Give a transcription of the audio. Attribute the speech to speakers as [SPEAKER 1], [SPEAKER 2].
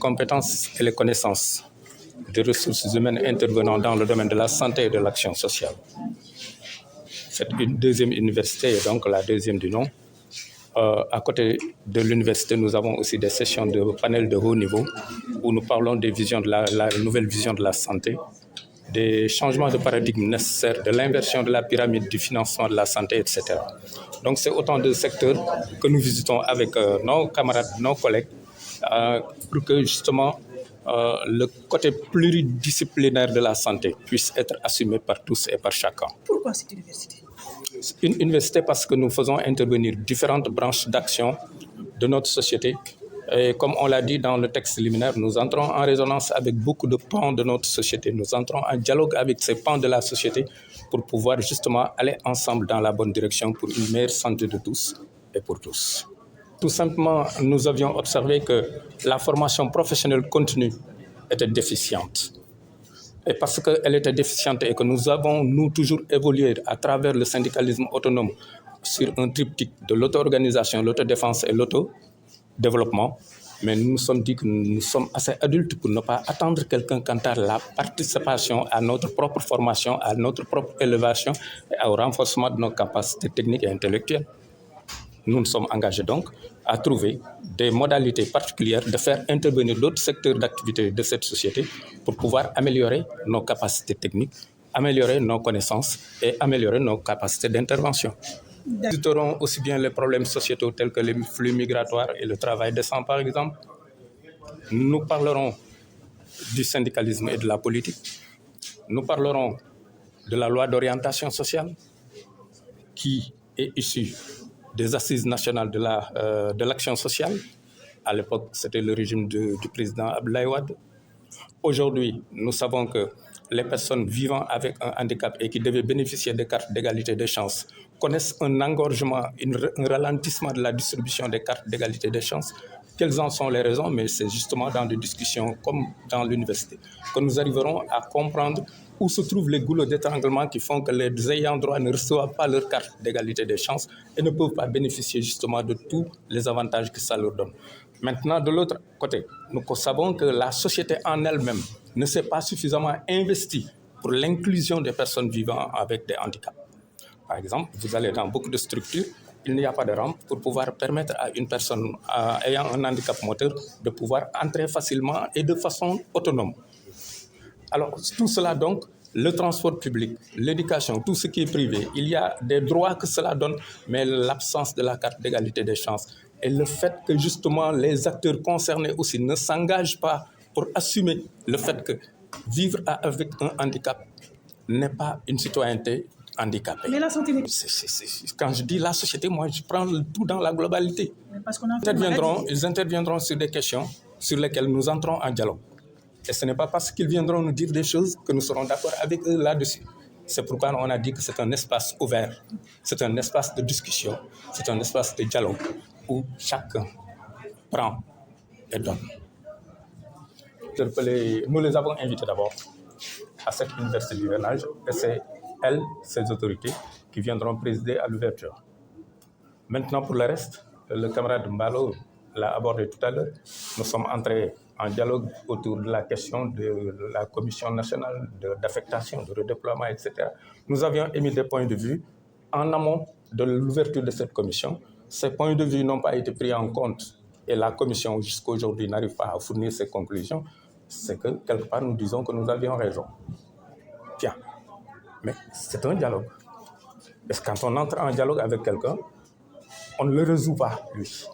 [SPEAKER 1] compétences et les connaissances des ressources humaines intervenant dans le domaine de la santé et de l'action sociale. C'est une deuxième université et donc la deuxième du nom. À côté de l'université, nous avons aussi des sessions de panels de haut niveau où nous parlons des visions de la nouvelle vision de la santé, des changements de paradigme nécessaires, de l'inversion de la pyramide du financement de la santé, etc. Donc c'est autant de secteurs que nous visitons avec nos camarades, nos collègues, pour que justement le côté pluridisciplinaire de la santé puisse être assumé par tous et par chacun.
[SPEAKER 2] Pourquoi cette université?
[SPEAKER 1] Une université parce que nous faisons intervenir différentes branches d'action de notre société. Et comme on l'a dit dans le texte liminaire, nous entrons en résonance avec beaucoup de pans de notre société. Nous entrons en dialogue avec ces pans de la société pour pouvoir justement aller ensemble dans la bonne direction pour une meilleure santé de tous et pour tous. Tout simplement, nous avions observé que la formation professionnelle continue était déficiente. Et parce qu'elle était déficiente et que nous avons, nous, toujours évolué à travers le syndicalisme autonome sur un triptyque de l'auto-organisation, l'autodéfense et l'autodéveloppement, mais nous nous sommes dit que nous sommes assez adultes pour ne pas attendre quelqu'un quant à la participation à notre propre formation, à notre propre élévation et au renforcement de nos capacités techniques et intellectuelles. Nous nous sommes engagés donc à trouver des modalités particulières de faire intervenir d'autres secteurs d'activité de cette société pour pouvoir améliorer nos capacités techniques, améliorer nos connaissances et améliorer nos capacités d'intervention. Nous discuterons aussi bien les problèmes sociétaux tels que les flux migratoires et le travail décent par exemple. Nous parlerons du syndicalisme et de la politique. Nous parlerons de la loi d'orientation sociale qui est issue des assises nationales de l'action sociale. À l'époque, c'était le régime du président Abdoulaye Wade. Aujourd'hui, nous savons que les personnes vivant avec un handicap et qui devaient bénéficier des cartes d'égalité des chances connaissent un engorgement, un ralentissement de la distribution des cartes d'égalité des chances. Quelles en sont les raisons? Mais c'est justement dans des discussions comme dans l'université que nous arriverons à comprendre où se trouvent les goulots d'étranglement qui font que les ayants droit ne reçoivent pas leur carte d'égalité des chances et ne peuvent pas bénéficier justement de tous les avantages que ça leur donne. Maintenant, de l'autre côté, nous savons que la société en elle-même ne s'est pas suffisamment investie pour l'inclusion des personnes vivant avec des handicaps. Par exemple, vous allez dans beaucoup de structures, il n'y a pas de rampe pour pouvoir permettre à une personne ayant un handicap moteur de pouvoir entrer facilement et de façon autonome. Alors, tout cela donc, le transport public, l'éducation, tout ce qui est privé, il y a des droits que cela donne, mais l'absence de la carte d'égalité des chances et le fait que justement les acteurs concernés aussi ne s'engagent pas pour assumer le fait que vivre avec un handicap n'est pas une citoyenneté handicapée.
[SPEAKER 2] Mais la santé n'est...
[SPEAKER 1] Quand je dis la société, moi je prends le tout dans la globalité.
[SPEAKER 2] Parce qu'on a
[SPEAKER 1] ils interviendront sur des questions sur lesquelles nous entrons en dialogue. Et ce n'est pas parce qu'ils viendront nous dire des choses que nous serons d'accord avec eux là-dessus. C'est pourquoi on a dit que c'est un espace ouvert, c'est un espace de discussion, c'est un espace de dialogue où chacun prend et donne. Nous les avons invités d'abord à cette université d'hivernage et c'est elles, ces autorités, qui viendront présider à l'ouverture. Maintenant, pour le reste, le camarade Mbalo l'a abordé tout à l'heure. Nous sommes entrés en dialogue autour de la question de la Commission nationale d'affectation, de redéploiement, etc. Nous avions émis des points de vue en amont de l'ouverture de cette commission. Ces points de vue n'ont pas été pris en compte et la commission jusqu'à aujourd'hui n'arrive pas à fournir ses conclusions. C'est que quelque part nous disons que nous avions raison. Tiens, mais c'est un dialogue. Parce que quand on entre en dialogue avec quelqu'un, on ne le résout pas, lui.